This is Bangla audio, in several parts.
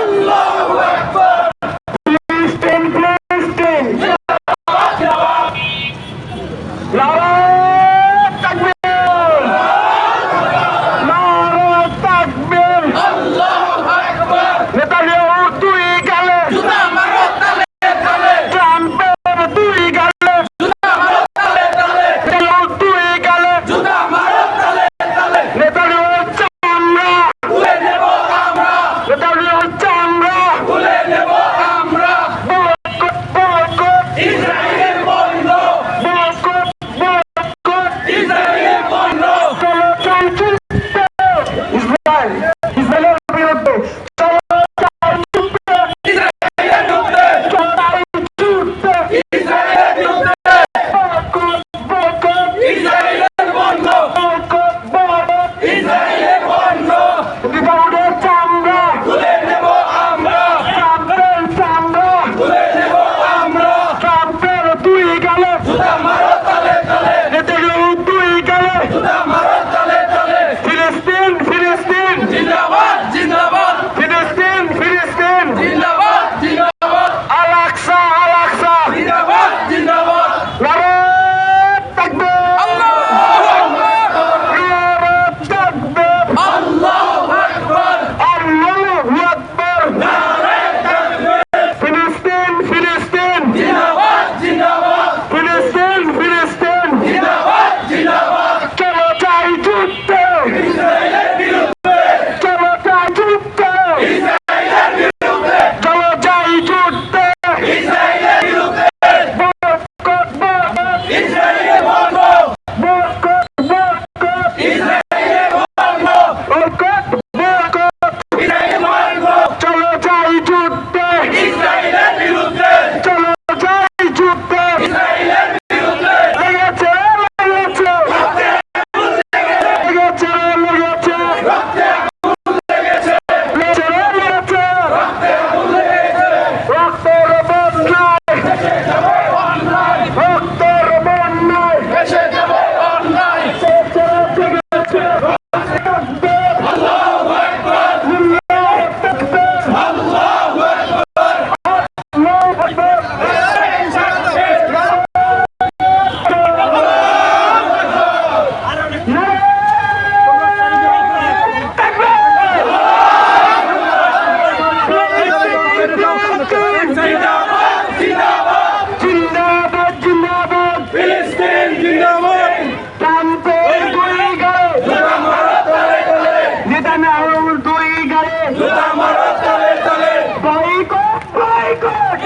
আল্লাহু আকবার। ফিলিস্তিন ফিলিস্তিন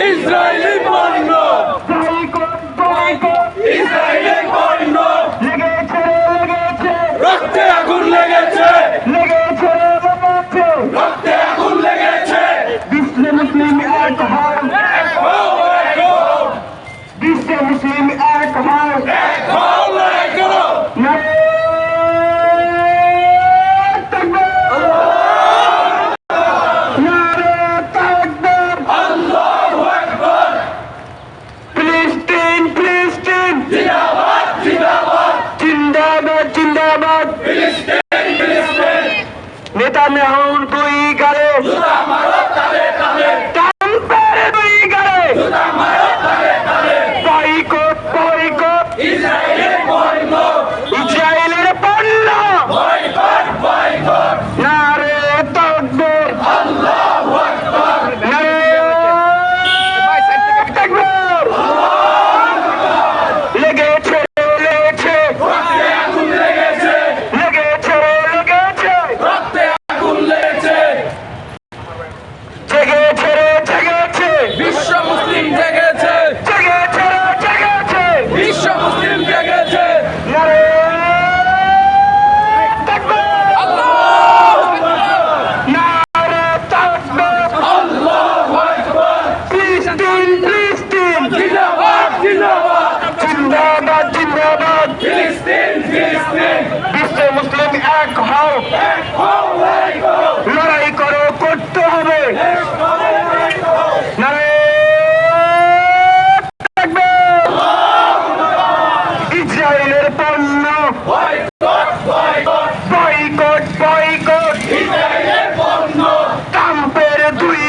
ইসরায়েলি পণ্য ইসরায়েলি পণ্য রক্তে আগুন লেগেছে রক্তে আগুন লেগেছে বিশ্ব মুসলিম এক হও বিশ্ব মুসলিম এক হও লড়াই করো নেতানিয়াহুর দুই গালে জুতা মারো তালে তালে ট্রাম্পের দুই গালে জুতা মারো তালে তালে বয়কট বয়কট ইসরায়েলের পণ্য ইসরায়েলের পণ্য বয়কট বয়কট নারে তাকবীর আল্লাহু আকবার নারে তাকবীর লেগেছে লেগেছে রক্তে আগুন লেগেছে লেগেছে লেগেছে রক্তে আগুন লেগেছে জেগেছে জেগেছে বিশ্ব মুসলিম জেগেছে জেগেছে জেগেছে বিশ্ব মুসলিম জেগেছে নারে তাকবীর আল্লাহু আকবার নারে তাকবীর আল্লাহু আকবার ফিলিস্তিন ফিলিস্তিন জিন্দাবাদ জিন্দাবাদ জিন্দাবাদ জিন্দাবাদ ফিলিস্তিন ফিলিস্তিন বিশ্ব মুসলিম এক হও এক হও লড়াই করো লড়াই করো করতে হবে নারে তাকবীর ইসরায়েলের পণ্য বয়কট বয়কট বয়কট বয়কট ইসরায়েলের পণ্য ট্রাম্পের দুই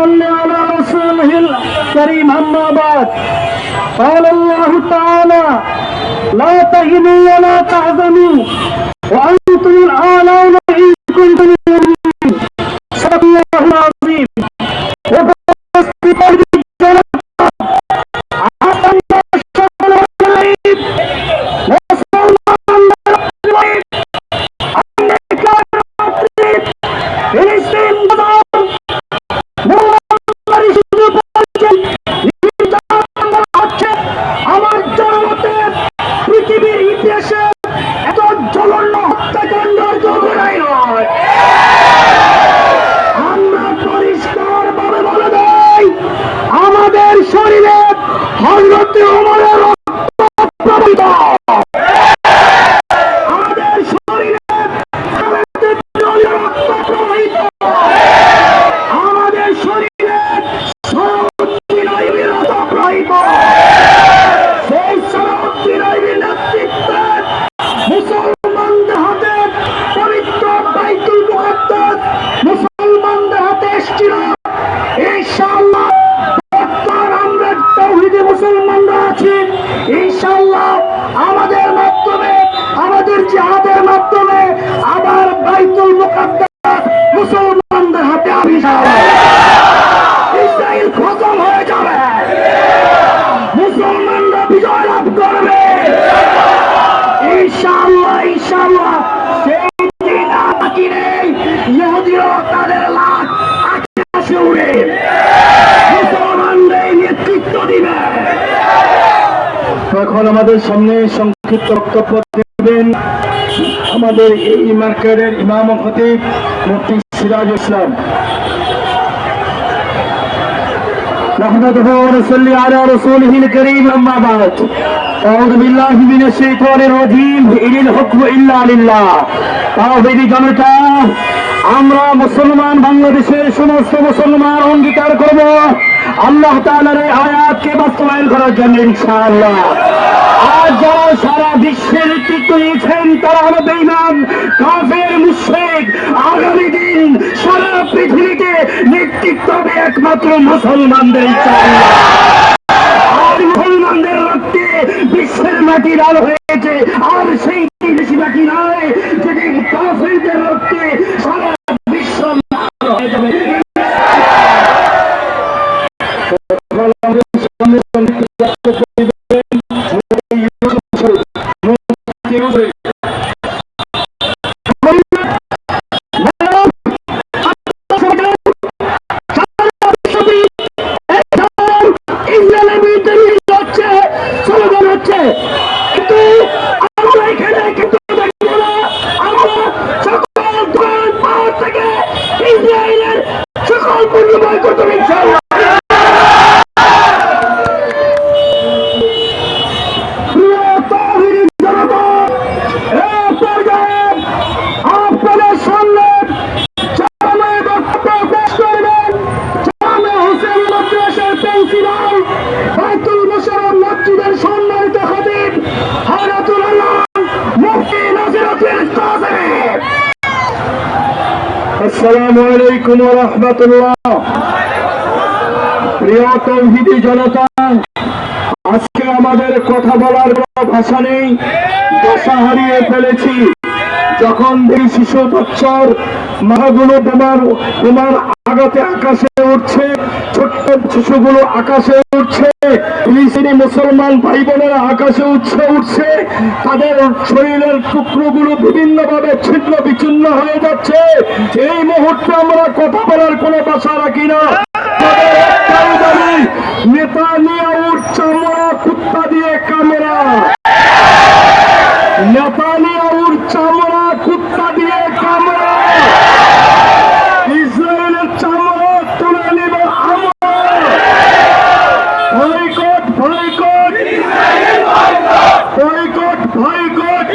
صل على رسوله الكريم أما بعد قال الله تعالى لا تهنوا ولا تحزنوا وأنتم الأعلون إن كنتم مؤمنين صدق الله العظيم পৃথিবীর ইতিহাসে এত জঘন্য হত্যাকাণ্ড কখনোই নয়। আমরা পরিষ্কার ভাবে বলে দেই, আমাদের শরীরে হযরত ওমরের রক্ত প্রবাহিত, আমাদের শরীরে খালেদ রাদিয়াল্লাহু রক্ত প্রবাহিত, আমাদের শরীরে সালাউদ্দিন আইয়ুবীর রক্ত প্রবাহিত। সেই সালাউদ্দিন আইয়ুবীর নেতৃত্বে মুসলমানদের হাতে পবিত্র বাইতুল মুকাদ্দাস মুসলমানদের হাতে এসেছিল। ইনশাআল্লাহ বর্তমান আমরা তাওহীদী মুসলমানরা আছি, ইনশাআল্লাহ আমাদের মাধ্যমে, আমাদের জিহাদের মাধ্যমে আবার বাইতুল মুকাদ্দাস মুসলমানদের হাতে আবিষ্কার হবে। ইসরায়েল খতম হয়ে যাবে, মুসলমানরা বিজয় লাভ করবে ইনশাআল্লাহ। ইনশাআল্লাহ সেই দিন বাকি নেই, ইহুদিরা তাদের লাশ আকাশে উড়ে মুসলমানদের নেতৃত্ব দিবে। এখন আমাদের সামনে সংক্ষিপ্ত বক্তব্য দেবেন আমাদের এই মার্কেটের ইমাম ও খতিব মুফতি সিরাজুল ইসলাম। نحمده ونصلي على رسوله الكريم أما بعد أعوذ بالله من الشيطان الرجيم إن الحكم إلا لله। তাওহীদি জনতা, আমরা মুসলমান বাংলাদেশের সমস্ত মুসলমান অঙ্গীকার করব আল্লাহ তাআলার এই আয়াতকে বাস্তবায়ন করার জন্য ইনশাআল্লাহ। আজ যারা সারা বিশ্বের নেতৃত্ব নিয়েছেন তারা হলো বেঈমান, কাফের, মুশরিক। আগামী দিন সারা পৃথিবীতে নেতৃত্ব হবে একমাত্র মুসলমানদের ইনশাআল্লাহ। আর মুসলমানদের রক্তে বিশ্বের মাটি লাল হয়েছে, আর সেই বেশি বাকি নয় যেদিন কাফেরদের রক্তে সারা বিশ্ব লাল হয়ে যাবে। আসসালামু আলাইকুম ওয়া রাহমাতুল্লাহ। প্রিয় তাওহীদি জনতা, আজকে আমাদের কথা বলার কোনো ভাষা নেই, ভাষা হারিয়ে ফেলেছি। যখন এই শিশু বাচ্চার মাগুলো বোমার আঘাতে আকাশে উঠছে, ছোট্ট শিশুগুলো আকাশে উঠছে, ফিলিস্তিনি মুসলমান ভাই বোনেরা আকাশে উঠছে, তাদের শরীরের টুকরোগুলো বিভিন্ন ভাবে ছিন্ন বিচ্ছিন্ন হয়ে যাচ্ছে। এই মুহূর্তে আমরা কথা বলার কোনো ভাষা রাখি না। নেতানিয়াহুর চামড়া কুত্তা দিয়ে কামড়া, নেতানিয়াহুর চামড়া কুত্তা দিয়ে কামড়া, ইসরায়েলের চামড়া তুলে নেবে আমরা। বয়কট বয়কট বয়কট বয়কট,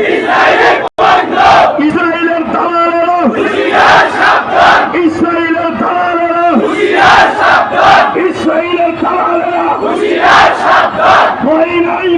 ইসরায়েলের দালালেরা, ইসরায়েলের দালালেরা, ইসরায়েলের দালালেরা, ভয় নাই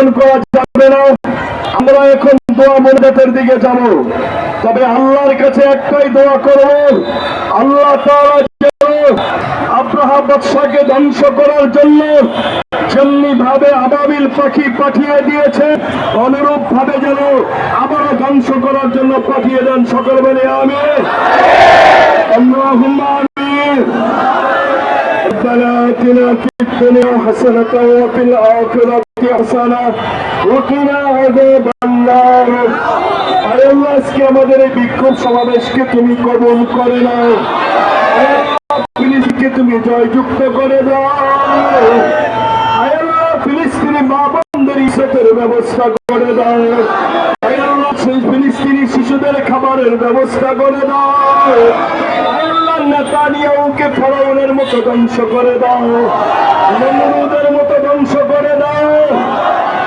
গ্রহণ করা যাবে না। আমরা এখন দোয়া মোনাজাতের দিকে যাব, তবে আল্লাহর কাছে একটাই দোয়া করব, আল্লাহ তাআলা যেন আব্রাহা বাদশাকে ধ্বংস করার জন্য যেমনি ভাবে আবাবিল পাখি পাঠিয়ে দিয়েছে, অনুরূপ ভাবে যেন আবারও ধ্বংস করার জন্য পাঠিয়ে দেন। সকল বলে আমিন। আল্লাহুম্মা আমিন। ربنا آتنا في الدنيا حسنة وفي الآخرة حسنة وقنا عذاب النار। আরে আল্লাহ, আজকে আমাদের এই বিক্ষোভ সমাবেশকে তুমি কবুল করে নাও। ফিলিস্তিনকে তুমি জয়যুক্ত করে দাও। আরে আল্লাহ, ফিলিস্তিনি মা বোনদের ইজ্জতের ব্যবস্থা করে দাও। আরে আল্লাহ, সেই ফিলিস্তিনি শিশুদের খাবারের ব্যবস্থা করে দাও। আরে আল্লাহ, নেতানিয়াহুকে ফেরাউনের মতো ধ্বংস করে দাও, নমরুদের মতো ধ্বংস করে দাও,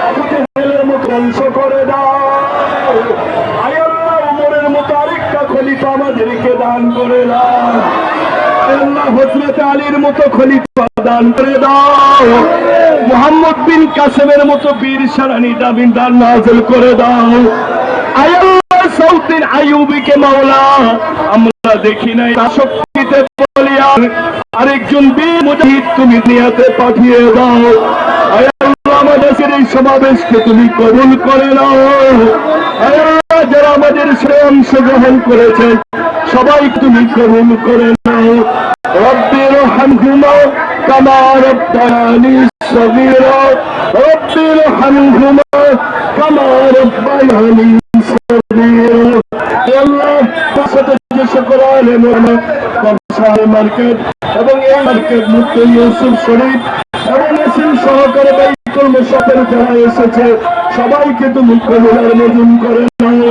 আবু জেহেলের মতো ধ্বংস করে দাও। আয় আল্লাহ, উমরের মতো আরেকটা খলিফা আমাদেরকে দান করে দাও। আয় আল্লাহ, হযরত আলীর মতো খলিফা দান করে দাও। মুহাম্মদ বিন কাসেমের মতো বীর সারানি দাবিন দান নাযিল করে দাও। আয় আল্লাহ, সাউদ্দিন আইয়ুবীকে মাওলা আমরা দেখি নাই, শক্তিতে বলিয়া আরেকজন বীর মুজাহিদ তুমি দুনিয়াতে পাঠিয়ে দাও। আয় আল্লাহ, আমাদের এই সমাবেশকে তুমি কবুল করে নাও। আয় আল্লাহ, যারা আমাদের সাথে অংশগ্রহণ করেছে সবাই তুমি কবুল করে নাও। রব্বিরহামহুমা কামা রাব্বায়ানি সগীরা, রব্বিরহামহুমা কামা রাব্বায়ানি সগীরা। আল্লাহ, সাথে যে সকল আলেম ওলামা মার্কেট এবং এই মার্কেট মুফতি ইউসুফ শরীফ এবং এসিম সহকারে বাইতুল মুশাফির যারা এসেছে সবাইকে তুমি কবুল আর মঞ্জুর করে নাও।